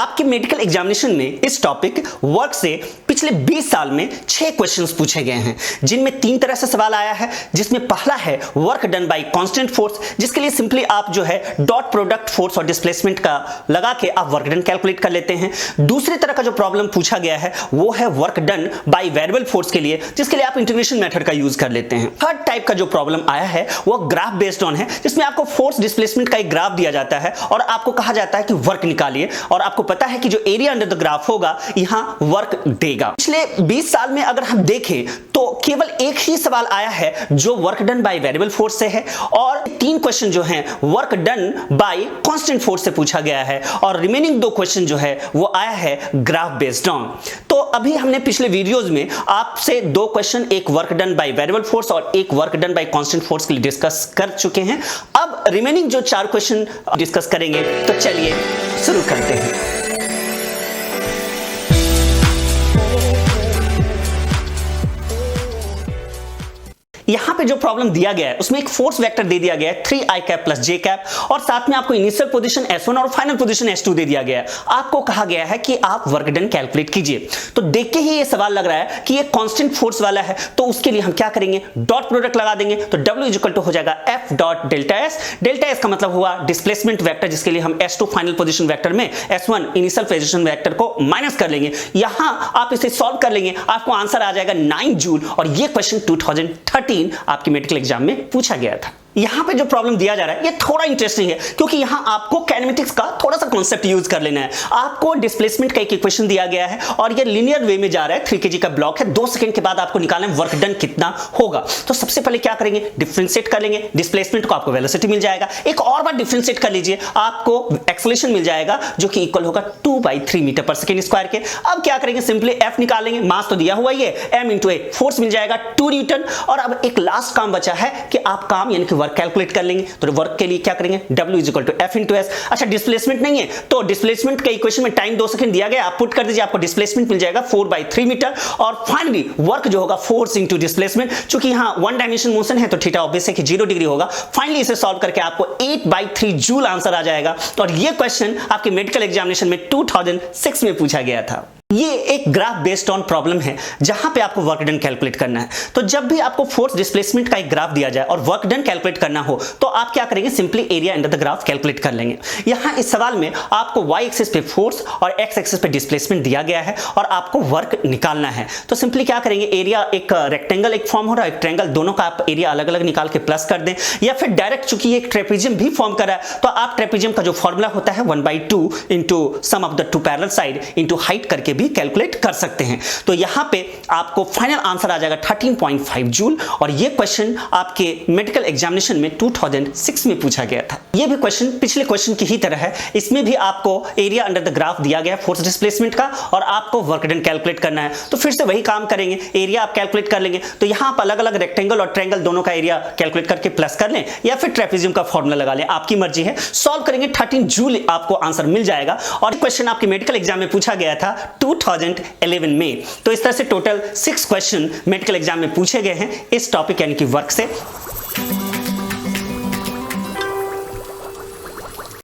आपके medical examination में इस टॉपिक वर्क से पिछले 20 साल में 6 क्वेश्चंस पूछे गए हैं, जिनमें 3 तरह से सवाल आया है। जिसमें पहला है work done by constant force, जिसके लिए सिंपली आप जो है डॉट प्रोडक्ट फोर्स और डिस्प्लेसमेंट का लगा के आप वर्क डन कैलकुलेट कर लेते हैं। दूसरे तरह का जो प्रॉब्लम पूछा गया है वो है work done by variable force के लिए, जिसके लिए आप इंटीग्रेशन मेथड का यूज कर लेते हैं। थर्ड टाइप का जो प्रॉब्लम आया है वो ग्राफ बेस्ड ऑन है, जिसमें आपको फोर्स डिस्प्लेसमेंट का एक ग्राफ दिया जाता है और आपको कहा जाता है कि वर्क निकालिए, और आपको पता है कि जो एरिया अंडर द ग्राफ होगा यहां वर्क देगा। पिछले 20 साल में अगर हम देखें तो केवल एक ही सवाल आया है जो work done by variable force से है, और 3 क्वेश्चन जो हैं work done by constant force से पूछा गया है, और रिमेनिंग 2 क्वेश्चन जो है वो आया है ग्राफ बेस्ड ऑन। तो अभी हमने पिछले वीडियोस में आपसे 2 क्वेश्चन, एक work done by variable force और एक work done by constant force के लिए डिस्कस कर चुके हैं। अब रिमेनिंग जो 4 क्वेश्चन डिस्कस करेंगे, तो चलिए शुरू करते हैं। यहां पे जो प्रॉब्लम दिया गया है उसमें एक फोर्स वेक्टर दे दिया गया है 3i cap plus j cap, और साथ में आपको इनिशियल पोजीशन s1 और फाइनल पोजीशन s2 दे दिया गया है। आपको कहा गया है कि आप वर्क डन कैलकुलेट कीजिए। तो देख के ही ये सवाल लग रहा है कि ये कांस्टेंट फोर्स वाला है, तो उसके लिए हम क्या करेंगे, डॉट प्रोडक्ट लगा देंगे। तो w इज इक्वल टू हो जाएगा f dot delta s। Delta s का मतलब हुआ डिस्प्लेसमेंट वेक्टर, जिसके लिए हम s2 फाइनल पोजीशन वेक्टर में s1 इनिशियल पोजीशन वेक्टर को माइनस कर लेंगे। यहां आप इसे सॉल्व कर लेंगे, आपको आंसर आ जाएगा 9 जूल, और ये क्वेश्चन 2013 आपके मेडिकल एग्जाम में पूछा गया था। यहां पे जो प्रॉब्लम दिया जा रहा है ये थोड़ा इंटरेस्टिंग है, क्योंकि यहां आपको काइनेमेटिक्स का थोड़ा सा कांसेप्ट यूज कर लेना है। आपको डिस्प्लेसमेंट का एक इक्वेशन दिया गया है और ये लिनियर वे में जा रहा है, 3 kg का ब्लॉक है। 2 सेकंड के बाद आपको निकालना है वर्क डन कितना होगा। तो सबसे पहले क्या करेंगे, डिफरेंशिएट कर लेंगे। डिस्प्लेसमेंट को आपको वेलोसिटी मिल जाएगा, एक और बार डिफरेंशिएट कर लीजिए, आपको एक्सेलरेशन मिल जाएगा जो कि इक्वल होगा 2/3 मीटर पर सेकंड स्क्वायर के। अब क्या करेंगे, सिंपली f निकालेंगे, मास तो दिया हुआ ही है, m × a, फोर्स मिल जाएगा 2 न्यूटन। और अब एक लास्ट काम बचा है कि आप काम यानी कि वर्क कैलकुलेट कर लेंगे। तो वर्क के लिए क्या करेंगे, w is equal to f into s। अच्छा, डिस्प्लेसमेंट नहीं है तो डिस्प्लेसमेंट के इक्वेशन में टाइम 2 सेकंड दिया गया, आप पुट कर दीजिए, आपको डिस्प्लेसमेंट मिल जाएगा 4/3 मीटर। और फाइनली वर्क जो होगा फोर्स इंटू डिस्प्लेसमेंट, चूंकि यहां 1 डायमेंशन मोशन है तो थीटा ऑब्वियस है कि 0 डिग्री होगा। फाइनली इसे सॉल्व करके आपको 8/3 जूल आंसर आ जाएगा। और ये क्वेश्चन आपके मेडिकल एग्जामिनेशन में 2006 में पूछा गया था। ये एक ग्राफ बेस्ड ऑन प्रॉब्लम है जहां पे आपको वर्क डन कैलकुलेट करना है। तो जब भी आपको फोर्स डिस्प्लेसमेंट का एक ग्राफ दिया जाए और वर्क डन कैलकुलेट करना हो तो आप क्या करेंगे, simply area under the graph calculate कर लेंगे। यहां इस सवाल में आपको y एक्सिस पे फोर्स और x एक्सिस पे डिस्प्लेसमेंट दिया गया है और आपको वर्क निकालना है। तो सिंपली क्या करेंगे, एरिया एक रेक्टेंगल एक फॉर्म हो रहा है, एक ट्रायंगल, दोनों का आप एरिया अलग अलग निकाल के प्लस कर दें, या फिर डायरेक्ट चूंकि एक ट्रेपेजियम भी फॉर्म कर रहा है तो आप ट्रेपेजियम का जो फॉर्मूला होता है 1/2 into sum of the 2 parallel side into height करके भी कैलकुलेट कर सकते हैं। तो यहां पे आपको फाइनल आंसर आ जाएगा 13.5 जूल, और ये क्वेश्चन आपके मेडिकल एग्जामिनेशन में 2006 में पूछा गया था। ये भी क्वेश्चन पिछले क्वेश्चन की ही तरह है, इसमें भी आपको एरिया अंडर द ग्राफ दिया गया है फोर्स डिस्प्लेसमेंट का और आपको वर्क डन कैलकुलेट करना है। तो फिर से वही काम करेंगे, एरिया आप कैलकुलेट कर लेंगे। तो यहां आप अलग अलग रेक्टेंगल और ट्रायंगल दोनों का एरिया कैलकुलेट करके प्लस कर लें, या फिर ट्रेपेजियम का फॉर्मूला लगा लें, आपकी मर्जी है। सॉल्व करेंगे 13 जूल आपको आंसर मिल जाएगा। और क्वेश्चन आपके मेडिकल एग्जाम में पूछा गया था 2011 में। तो इस तरह से टोटल 6 क्वेश्चन मेडिकल एग्जाम में पूछे गए हैं इस टॉपिक यानी कि वर्क से।